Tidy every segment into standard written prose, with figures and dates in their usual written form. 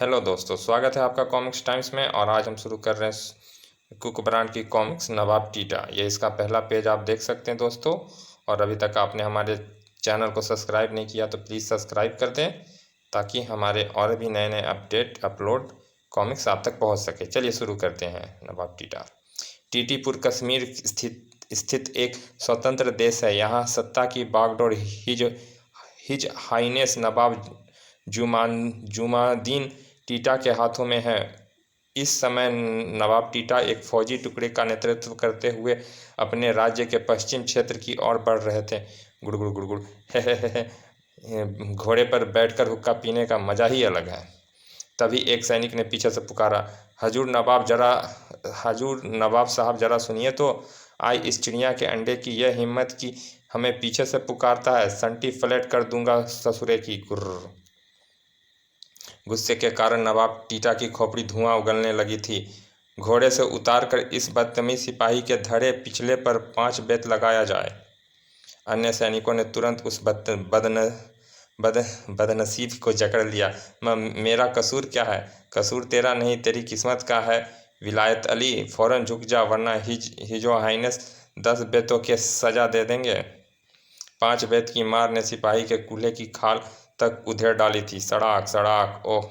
Hello दोस्तों, स्वागत है आपका कॉमिक्स टाइम्स में। और आज हम शुरू कर रहे हैं कुक ब्रांड की कॉमिक्स नवाब टीटा। ये इसका पहला पेज आप देख सकते हैं दोस्तों। और अभी तक आपने हमारे चैनल को सब्सक्राइब नहीं किया तो प्लीज़ सब्सक्राइब कर दें, ताकि हमारे और भी नए नए अपडेट अपलोड कॉमिक्स आप तक पहुंच सके। चलिए शुरू करते हैं। नवाब टीटा टीटीपुर कश्मीर स्थित एक स्वतंत्र देश है। यहाँ सत्ता की बागडोर हिज हाइनेस नवाब जुमादीन टीटा के हाथों में है। इस समय नवाब टीटा एक फौजी टुकड़े का नेतृत्व करते हुए अपने राज्य के पश्चिम क्षेत्र की ओर बढ़ रहे थे। गुड़गुड़ गुड़गुड़ घोड़े पर बैठकर हुक्का पीने का मजा ही अलग है। तभी एक सैनिक ने पीछे से पुकारा, हजूर नवाब साहब जरा सुनिए तो। आई इस चिड़िया के अंडे की यह हिम्मत कि हमें पीछे से पुकारता है। संटी फ्लैट कर दूंगा ससुरे की। गुर्र। गुस्से के कारण नवाब टीटा की खोपड़ी धुआं उगलने लगी थी। घोड़े से उतार कर इस बदतमीज सिपाही के धड़े पिछले पर 5 बेत लगाया जाए। अन्य सैनिकों ने तुरंत उस बदनसीब को जकड़ लिया। मेरा कसूर क्या है? कसूर तेरा नहीं, तेरी किस्मत का है विलायत अली। फौरन झुक जा, वरना हिजो हाइनेस 10 बेतों के सजा दे देंगे। 5 बेत की मार ने सिपाही के कूल्हे की खाल तक उधेड़ डाली थी। सड़ाक सड़ाक। ओह!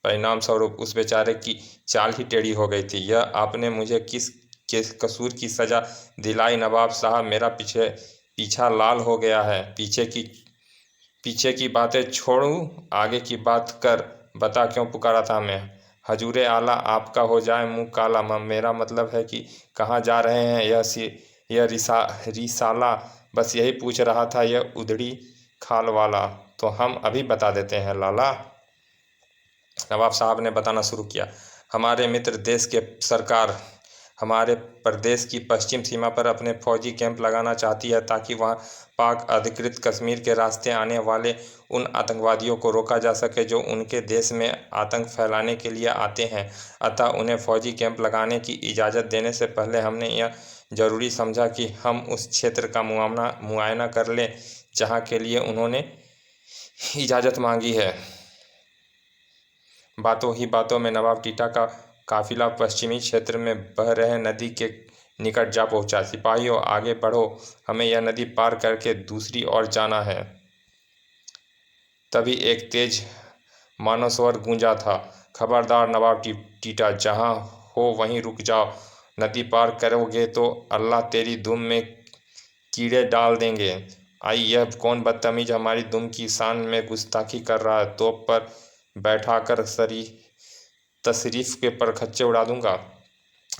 परिणाम स्वरूप उस बेचारे की चाल ही टेढ़ी हो गई थी। यह आपने मुझे किस कसूर की सजा दिलाई नवाब साहब? मेरा पीछा लाल हो गया है। पीछे की बातें छोड़ू, आगे की बात कर। बता क्यों पुकारा था मैं? हजूरे आला आपका हो जाए मुंह काला। मेरा मतलब है कि कहाँ जा रहे हैं? यह रिसाला बस यही पूछ रहा था, यह उधड़ी खाल वाला। तो हम अभी बता देते हैं लाला। नवाब साहब ने बताना शुरू किया। हमारे मित्र देश के सरकार हमारे प्रदेश की पश्चिम सीमा पर अपने फौजी कैंप लगाना चाहती है, ताकि वहां पाक अधिकृत कश्मीर के रास्ते आने वाले उन आतंकवादियों को रोका जा सके जो उनके देश में आतंक फैलाने के लिए आते हैं। अतः उन्हें फौजी कैंप लगाने की इजाज़त देने से पहले हमने यह जरूरी समझा कि हम उस क्षेत्र का मुआयना कर लें जहाँ के लिए उन्होंने इजाज़त मांगी है। बातों ही बातों में नवाब टीटा का काफिला पश्चिमी क्षेत्र में बह रहे नदी के निकट जा पहुंचा। सिपाहियों, आगे बढ़ो, हमें यह नदी पार करके दूसरी ओर जाना है। तभी एक तेज मानव स्वर गूंजा था, खबरदार नवाब टीटा, जहां हो वहीं रुक जाओ। नदी पार करोगे तो अल्लाह तेरी दुम में कीड़े डाल देंगे। आई, यह कौन बदतमीज हमारी दुम की शान में गुस्ताखी कर रहा है? तोप पर बैठाकर तशरीफ के परखच्चे उड़ा दूंगा।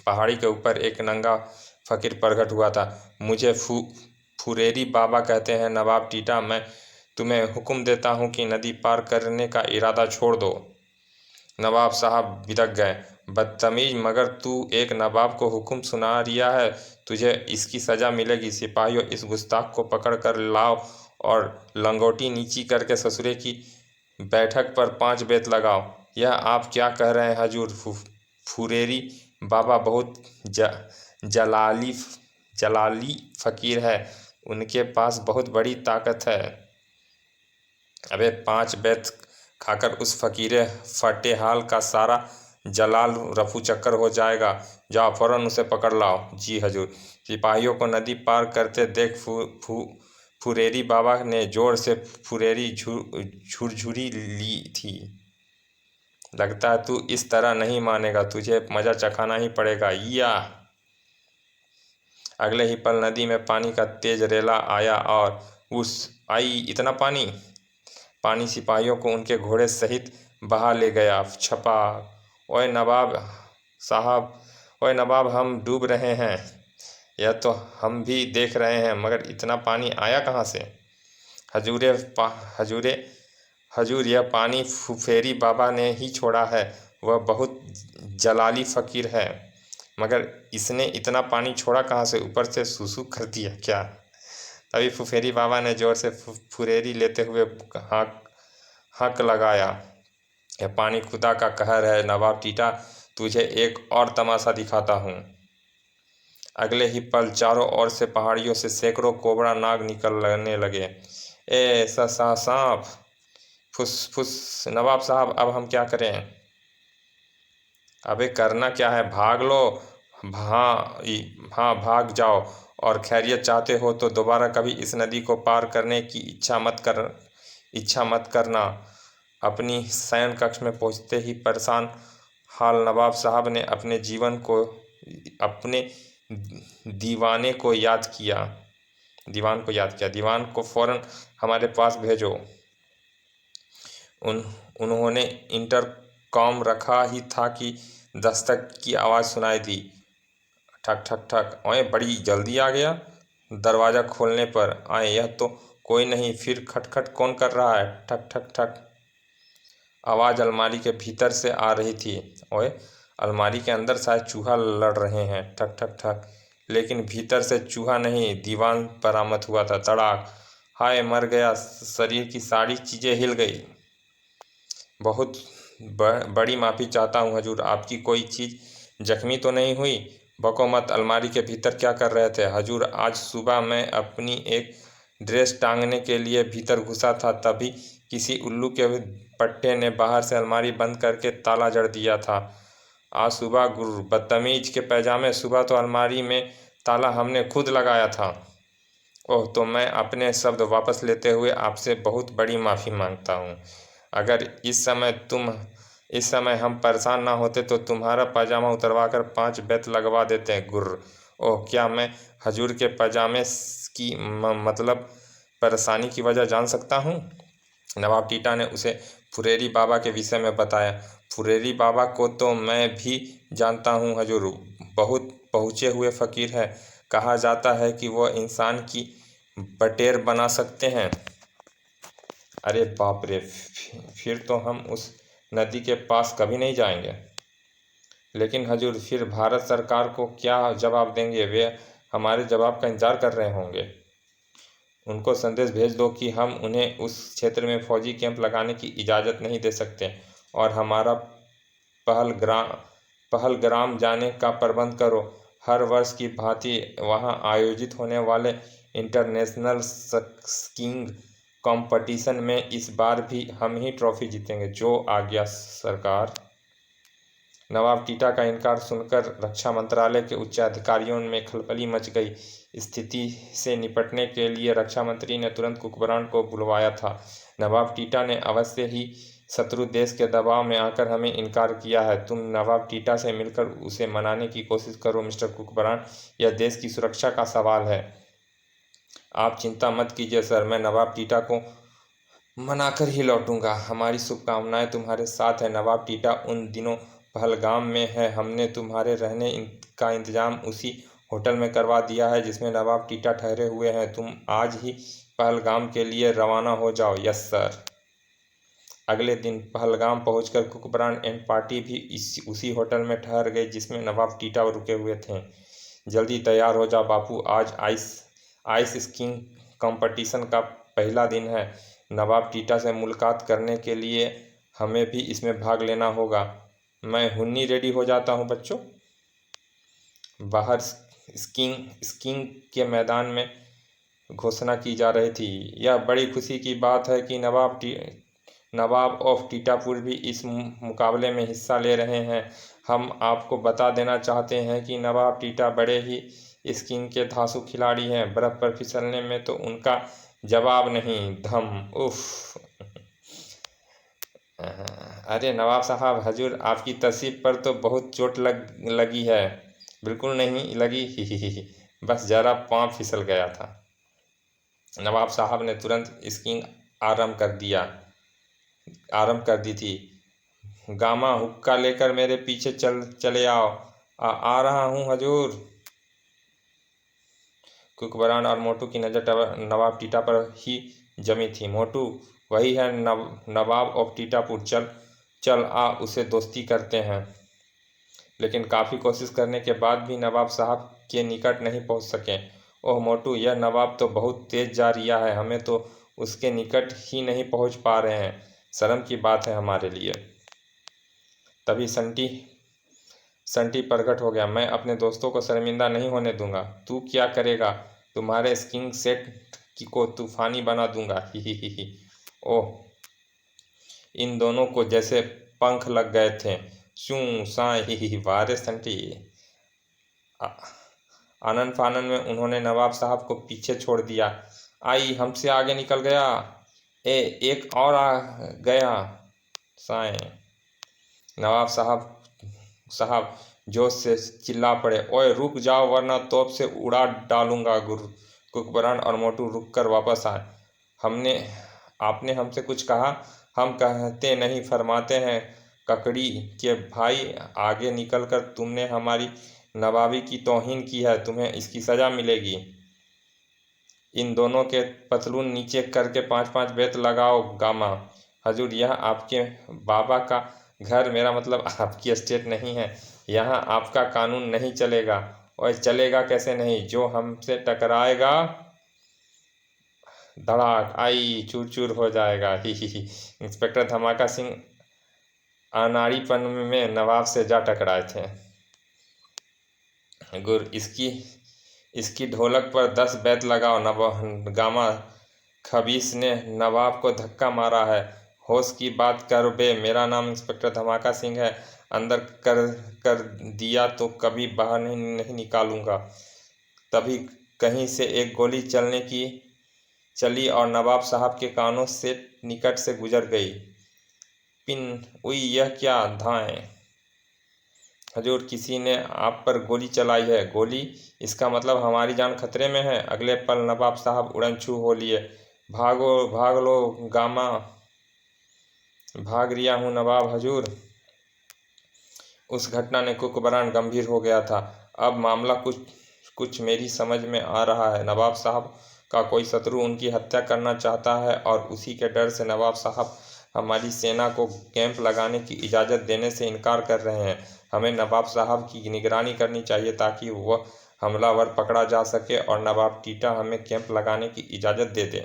पहाड़ी के ऊपर एक नंगा फकीर प्रकट हुआ था। मुझे फुरेरी बाबा कहते हैं नवाब टीटा। मैं तुम्हें हुक्म देता हूँ कि नदी पार करने का इरादा छोड़ दो। नवाब साहब बिदक गए। बदतमीज, मगर तू एक नवाब को हुक्म सुना रिया है, तुझे इसकी सजा मिलेगी। सिपाहियों, इस गुस्ताख को पकड़ कर लाओ और लंगोटी नीची करके ससुरे की बैठक पर 5 बेत लगाओ। यह आप क्या कह रहे हैं हजूर? फुरेरी बाबा बहुत जलाली फकीर है, उनके पास बहुत बड़ी ताकत है। अबे 5 बेत खाकर उस फकीरे फटेहाल का सारा जलाल रफू चक्कर हो जाएगा। जाओ, फौरन उसे पकड़ लाओ। जी हजूर। सिपाहियों को नदी पार करते देख फुरेरी बाबा ने जोर से फुरेरी झुरझुरी ली थी। लगता है तू इस तरह नहीं मानेगा, तुझे मजा चखाना ही पड़ेगा। या अगले ही पल नदी में पानी का तेज रेला आया और आई इतना पानी! पानी सिपाहियों को उनके घोड़े सहित बहा ले गया। छपा। ओए नवाब साहब, ओए नवाब, हम डूब रहे हैं। यह तो हम भी देख रहे हैं, मगर इतना पानी आया कहाँ से? हजूर, यह पानी फुफेरी बाबा ने ही छोड़ा है। वह बहुत जलाली फकीर है, मगर इसने इतना पानी छोड़ा कहाँ से? ऊपर से सुसु कर दिया क्या? तभी फुफेरी बाबा ने जोर से फुरेरी लेते हुए हक लगाया। यह पानी खुदा का कहर है नवाब टीटा, तुझे एक और तमाशा दिखाता हूँ। अगले ही पल चारों ओर से पहाड़ियों से सैकड़ों कोबरा नाग निकलने लगे। ए सांप! फुस फुस। नवाब साहब अब हम क्या करें? अबे करना क्या है, भाग लो। हाँ भाग जाओ। और खैरियत चाहते हो तो दोबारा कभी इस नदी को पार करने की इच्छा मत करना। अपनी शयन कक्ष में पहुंचते ही परेशान हाल नवाब साहब ने अपने दीवान को याद किया। दीवान को फौरन हमारे पास भेजो। उन्होंने इंटरकॉम रखा ही था कि दस्तक की आवाज़ सुनाई दी। ठक ठक ठक। ओए बड़ी जल्दी आ गया। दरवाज़ा खोलने पर आए, यह तो कोई नहीं, फिर खटखट कौन कर रहा है? ठक ठक ठक। आवाज़ अलमारी के भीतर से आ रही थी। ओए अलमारी के अंदर शायद चूहा लड़ रहे हैं। ठक ठक ठक। लेकिन भीतर से चूहा नहीं, दीवान बरामद हुआ था। तड़ाक। हाय मर गया, शरीर की सारी चीज़ें हिल गई। बहुत बड़ी माफ़ी चाहता हूँ हजूर, आपकी कोई चीज़ जख्मी तो नहीं हुई? बको मत, अलमारी के भीतर क्या कर रहे थे? हजूर आज सुबह मैं अपनी एक ड्रेस टांगने के लिए भीतर घुसा था, तभी किसी उल्लू के पट्टे ने बाहर से अलमारी बंद करके ताला जड़ दिया था। आज सुबह गुरु बदतमीज के पैजामे, सुबह तो अलमारी में ताला हमने खुद लगाया था। ओह, तो मैं अपने शब्द वापस लेते हुए आपसे बहुत बड़ी माफ़ी मांगता हूँ। अगर इस समय हम परेशान ना होते तो तुम्हारा पाजामा उतरवा कर 5 बेत लगवा देते हैं। गुर्र। ओह, क्या मैं हजूर के पाजामे की मतलब परेशानी की वजह जान सकता हूँ? नवाब टीटा ने उसे फुरेरी बाबा के विषय में बताया। फुरेरी बाबा को तो मैं भी जानता हूँ हजूर, बहुत पहुँचे हुए फ़कीर है। कहा जाता है कि वह इंसान की बटेर बना सकते हैं। अरे बाप रे, फिर तो हम उस नदी के पास कभी नहीं जाएंगे। लेकिन हजूर फिर भारत सरकार को क्या जवाब देंगे? वे हमारे जवाब का इंतज़ार कर रहे होंगे। उनको संदेश भेज दो कि हम उन्हें उस क्षेत्र में फौजी कैंप लगाने की इजाज़त नहीं दे सकते, और हमारा पहलग्राम जाने का प्रबंध करो। हर वर्ष की भांति वहां आयोजित होने वाले इंटरनेशनल स्कीइंग कंपटीशन में इस बार भी हम ही ट्रॉफी जीतेंगे। जो आज्ञा सरकार। नवाब टीटा का इनकार सुनकर रक्षा मंत्रालय के उच्च अधिकारियों में खलबली मच गई। स्थिति से निपटने के लिए रक्षा मंत्री ने तुरंत कुकबरान को बुलवाया था। नवाब टीटा ने अवश्य ही शत्रु देश के दबाव में आकर हमें इनकार किया है। तुम नवाब टीटा से मिलकर उसे मनाने की कोशिश करो मिस्टर कुकबरान, यह देश की सुरक्षा का सवाल है। आप चिंता मत कीजिए सर, मैं नवाब टीटा को मनाकर ही लौटूंगा। हमारी शुभकामनाएं तुम्हारे साथ है। नवाब टीटा उन दिनों पहलगाम में है। हमने तुम्हारे रहने का इंतजाम उसी होटल में करवा दिया है जिसमें नवाब टीटा ठहरे हुए हैं। तुम आज ही पहलगाम के लिए रवाना हो जाओ। Yes sir. अगले दिन पहलगाम पहुंचकर कुकबरान एंड पार्टी भी उसी होटल में ठहर गए जिसमें नवाब टीटा रुके हुए थे। जल्दी तैयार हो जाओ बापू, आज आइस स्कीइंग कंपटीशन का पहला दिन है। नवाब टीटा से मुलाकात करने के लिए हमें भी इसमें भाग लेना होगा। मैं हुन्नी रेडी हो जाता हूँ बच्चों। बाहर स्कीइंग के मैदान में घोषणा की जा रही थी। यह बड़ी खुशी की बात है कि नवाब ऑफ टीटापुर भी इस मुकाबले में हिस्सा ले रहे हैं। हम आपको बता देना चाहते हैं कि नवाब टीटा बड़े ही स्कीइंग के धांसू खिलाड़ी हैं। बर्फ़ पर फिसलने में तो उनका जवाब नहीं। धम। उफ। अरे नवाब साहब, हजूर आपकी तशरीफ पर तो बहुत चोट लगी है। बिल्कुल नहीं लगी, ही। बस जरा पाँव फिसल गया था। नवाब साहब ने तुरंत स्कीइंग आरंभ कर दी थी। गामा हुक्का लेकर मेरे पीछे चले आओ। आ रहा हूँ हजूर। कुकबरान और मोटू की नज़र नवाब टीटा पर ही जमी थी। मोटू, वही है नवाब ऑफ टीटापुर। चल आ, उसे दोस्ती करते हैं। लेकिन काफ़ी कोशिश करने के बाद भी नवाब साहब के निकट नहीं पहुंच सके। ओह मोटू, यह नवाब तो बहुत तेज जा रिया है, हमें तो उसके निकट ही नहीं पहुंच पा रहे हैं। शर्म की बात है हमारे लिए। तभी संटी प्रकट हो गया। मैं अपने दोस्तों को शर्मिंदा नहीं होने दूंगा। तू क्या करेगा? तुम्हारे स्कीइंग सेट को तूफानी बना दूंगा। ही। ओह, इन दोनों को जैसे पंख लग गए थे। चूं साई ही वारे संटी। आनन फानन में उन्होंने नवाब साहब को पीछे छोड़ दिया। आई हमसे आगे निकल गया। एक और आ गया। साए नवाब साहब जोश से चिल्ला पड़े। ओए रुक जाओ वरना तोप से उड़ा डालूंगा। कुकबरान और मोटू रुक कर वापस आए। आपने हमसे कुछ कहा? हम कहते नहीं फरमाते हैं ककड़ी के भाई। आगे निकलकर तुमने हमारी नवाबी की तौहीन की है, तुम्हें इसकी सज़ा मिलेगी। इन दोनों के पतलून नीचे करके 5-5 बेत लगाओ गामा। हजूर यह आपके बाबा का घर, मेरा मतलब आपकी एस्टेट नहीं है। यहाँ आपका कानून नहीं चलेगा। और चलेगा कैसे नहीं? जो हमसे टकराएगा धड़ाक आई चूर चूर हो जाएगा। ही। इंस्पेक्टर धमाका सिंह अनाड़ीपन में नवाब से जा टकराए थे। इसकी ढोलक पर 10 बैत लगाओ। गामा खबीस ने नवाब को धक्का मारा है। होश की बात कर बे, मेरा नाम इंस्पेक्टर धमाका सिंह है। अंदर कर दिया तो कभी बाहर नहीं निकालूंगा। तभी कहीं से एक गोली चली और नवाब साहब के कानों से निकट से गुजर गई। पिन उई यह क्या धाएं? हजूर किसी ने आप पर गोली चलाई है। गोली? इसका मतलब हमारी जान खतरे में है। अगले पल नवाब साहब उड़नछू हो लिए। भाग लो गामा। भाग रिया हूँ नवाब हजूर। उस घटना ने कुकबरान गंभीर हो गया था। अब मामला कुछ मेरी समझ में आ रहा है। नवाब साहब का कोई शत्रु उनकी हत्या करना चाहता है और उसी के डर से नवाब साहब हमारी सेना को कैंप लगाने की इजाज़त देने से इनकार कर रहे हैं। हमें नवाब साहब की निगरानी करनी चाहिए ताकि वह हमलावर पकड़ा जा सके और नवाब टीटा हमें कैंप लगाने की इजाज़त दे दे।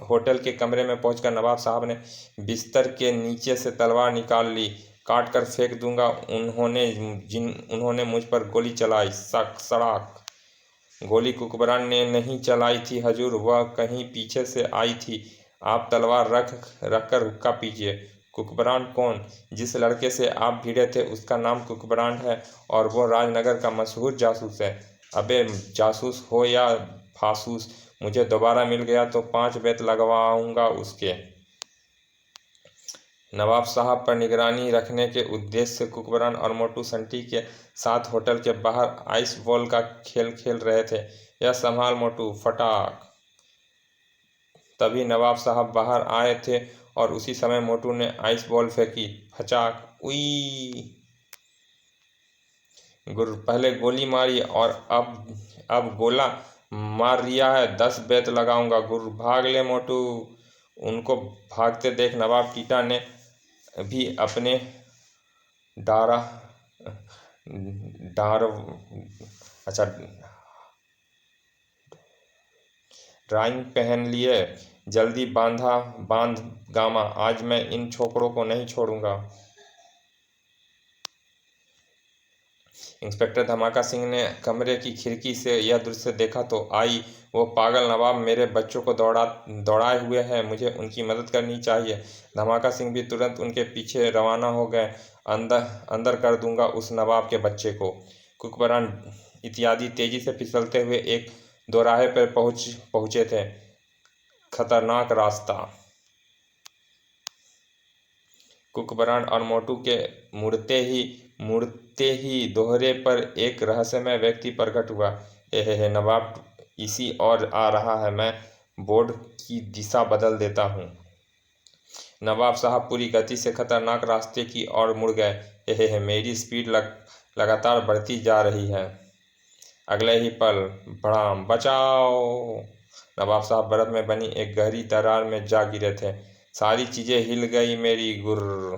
होटल के कमरे में पहुंचकर नवाब साहब ने बिस्तर के नीचे से तलवार निकाल ली। काट कर फेंक दूंगा उन्होंने मुझ पर गोली चलाई। सड़ाक। गोली कुकबरान ने नहीं चलाई थी हजूर, वह कहीं पीछे से आई थी। आप तलवार रख कर हुक्का पीजिए। कुकबरान कौन? जिस लड़के से आप भिड़े थे उसका नाम कुकबरान है और वो राजनगर का मशहूर जासूस है। अबे जासूस हो या फासूस, मुझे दोबारा मिल गया तो 5 बेत लगवाऊंगा उसके। नवाब साहब पर निगरानी रखने के उद्देश्य से कुकबरान और मोटू संटी के साथ होटल के बाहर आइस बॉल का खेल रहे थे। यह संभाल मोटू। फटाक। तभी नवाब साहब बाहर आए थे और उसी समय मोटू ने आइस बॉल फेंकी। फचाक। उई। पहले गोली मारी और अब गोला मार रिया है। 10 बेत लगाऊंगा। भाग ले मोटू। उनको भागते देख नवाब टीटा ने भी अपने ड्राइंग पहन लिए। जल्दी बांध गामा, आज मैं इन छोकरों को नहीं छोड़ूंगा। इंस्पेक्टर धमाका सिंह ने कमरे की खिड़की से यह दृश्य देखा तो आई वो पागल नवाब मेरे बच्चों को दौड़ाए हुए हैं, मुझे उनकी मदद करनी चाहिए। धमाका सिंह भी तुरंत उनके पीछे रवाना हो गए। अंदर कर दूंगा उस नवाब के बच्चे को। कुकबरान इत्यादि तेजी से फिसलते हुए एक दोराहे पर पहुंचे थे। खतरनाक रास्ता। कुकबरान और मोटू के मुड़ते ही दोहरे पर एक रहस्यमय व्यक्ति प्रकट हुआ। हे नवाब इसी और आ रहा है, मैं बोर्ड की दिशा बदल देता हूँ। नवाब साहब पूरी गति से खतरनाक रास्ते की ओर मुड़ गए। हे मेरी स्पीड लगातार बढ़ती जा रही है। अगले ही पल भड़ाम। बचाओ। नवाब साहब बर्फ में बनी एक गहरी दरार में जा गिरे थे। सारी चीजें हिल गई मेरी। गुर्र।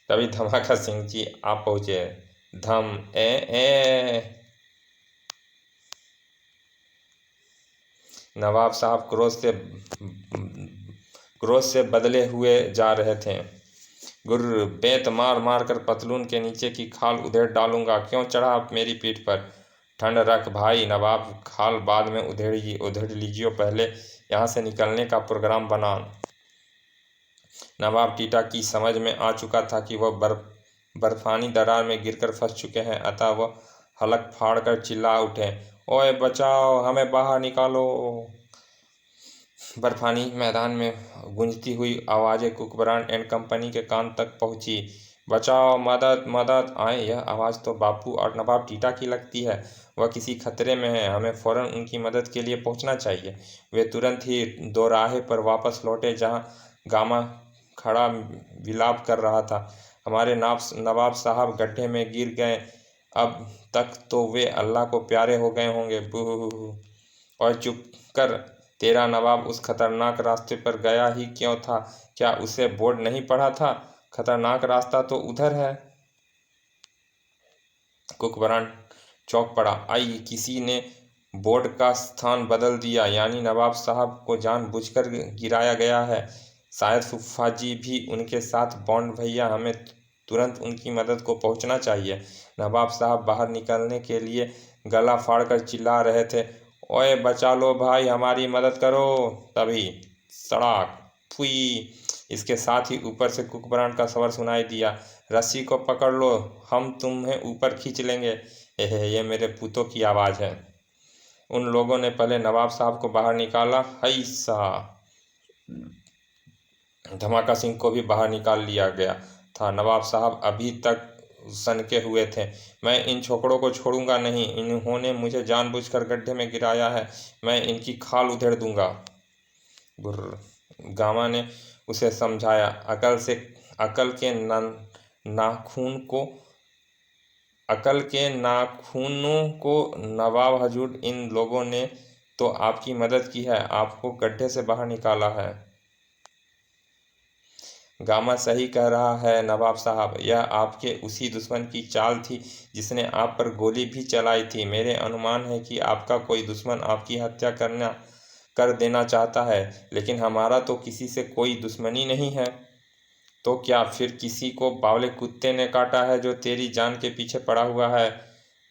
तभी धमाका सिंह जी आ पहुंचे। धम ए नवाब साहब क्रोध से बदले हुए जा रहे थे। गुर्र। बेत मार कर पतलून के नीचे की खाल उधेड़ डालूंगा। क्यों चढ़ा मेरी पीठ पर? ठंड रख भाई। नवाब खाल बाद में उधेड़ लीजिए, पहले यहाँ से निकलने का प्रोग्राम बना। नवाब टीटा की समझ में आ चुका था कि वह बर्फानी दरार में गिरकर फंस चुके हैं, अतः वह हलक फाड़ कर चिल्ला उठे, ओए बचाओ, हमें बाहर निकालो। बर्फानी मैदान में गूंजती हुई आवाज़ें कुकबरान एंड कंपनी के कान तक पहुंची। बचाओ, मदद मदद आए। यह आवाज़ तो बापू और नवाब टीटा की लगती है। वह किसी खतरे में है, हमें फ़ौरन उनकी मदद के लिए पहुंचना चाहिए। वे तुरंत ही दोराहे पर वापस लौटे जहां गामा खड़ा विलाप कर रहा था। हमारे नवाब साहब गड्ढे में गिर गए, अब तक तो वे अल्लाह को प्यारे हो गए होंगे। बूह। और चुप कर, तेरा नवाब उस खतरनाक रास्ते पर गया ही क्यों था? क्या उसे बोर्ड नहीं पढ़ा था? खतरनाक रास्ता तो उधर है। कुकबरान चौंक पड़ा। आई, किसी ने बोर्ड का स्थान बदल दिया, यानी नवाब साहब को जानबूझकर गिराया गया है। शायद फूफा जी भी उनके साथ। बॉन्ड भैया, हमें तुरंत उनकी मदद को पहुंचना चाहिए। नवाब साहब बाहर निकलने के लिए गला फाड़कर चिल्ला रहे थे, ओए बचा लो भाई, हमारी मदद करो। तभी सड़ाक, फुई। इसके साथ ही ऊपर से कुकबरान का स्वर सुनाई दिया, रस्सी को पकड़ लो, हम तुम्हें ऊपर खींच लेंगे। ये मेरे पूतों की आवाज़ है। उन लोगों ने पहले नवाब साहब को बाहर निकाला। हैसा, धमाका सिंह को भी बाहर निकाल लिया गया था। नवाब साहब अभी तक सनके हुए थे। मैं इन छोकरों को छोड़ूंगा नहीं, इन्होंने मुझे जानबूझकर गड्ढे में गिराया है, मैं इनकी खाल उधेड़ दूंगा। गामा ने उसे समझाया, अकल के नाखून को अकल के नाखूनों को नवाब हजूर, इन लोगों ने तो आपकी मदद की है, आपको गड्ढे से बाहर निकाला है। गामा सही कह रहा है नवाब साहब, यह आपके उसी दुश्मन की चाल थी जिसने आप पर गोली भी चलाई थी। मेरे अनुमान है कि आपका कोई दुश्मन आपकी हत्या कर देना चाहता है, लेकिन हमारा तो किसी से कोई दुश्मनी नहीं है। तो क्या फिर किसी को बावले कुत्ते ने काटा है जो तेरी जान के पीछे पड़ा हुआ है?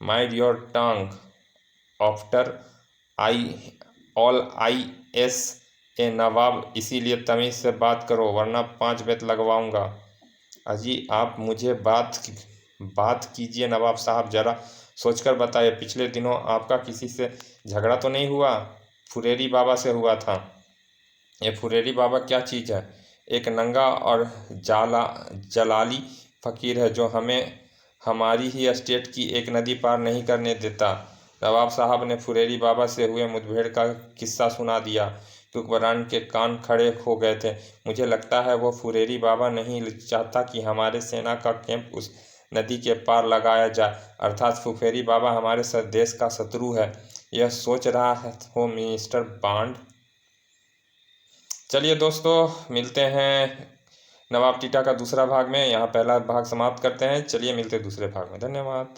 Mind your tongue after I is a nawab, इसीलिए तमीज़ से बात करो, वरना 5 बेत लगवाऊंगा। अजी, आप मुझे बात कीजिए नवाब साहब, ज़रा सोचकर बताइए, पिछले दिनों आपका किसी से झगड़ा तो नहीं हुआ? फुरेरी बाबा से हुआ था। ये फुरेरी बाबा क्या चीज़ है? एक नंगा और जलाली फ़कीर है जो हमें हमारी ही एस्टेट की एक नदी पार नहीं करने देता। नवाब साहब ने फुरेरी बाबा से हुए मुठभेड़ का किस्सा सुना दिया। कुकबरान के कान खड़े हो गए थे। मुझे लगता है वो फुरेरी बाबा नहीं चाहता कि हमारे सेना का कैंप उस नदी के पार लगाया जाए, अर्थात फुफेरी बाबा हमारे देश का शत्रु है। यह सोच रहा है हो मिस्टर बॉन्ड। चलिए दोस्तों, मिलते हैं नवाब टीटा का दूसरा भाग में। यहाँ पहला भाग समाप्त करते हैं। चलिए मिलते हैं दूसरे भाग में। धन्यवाद।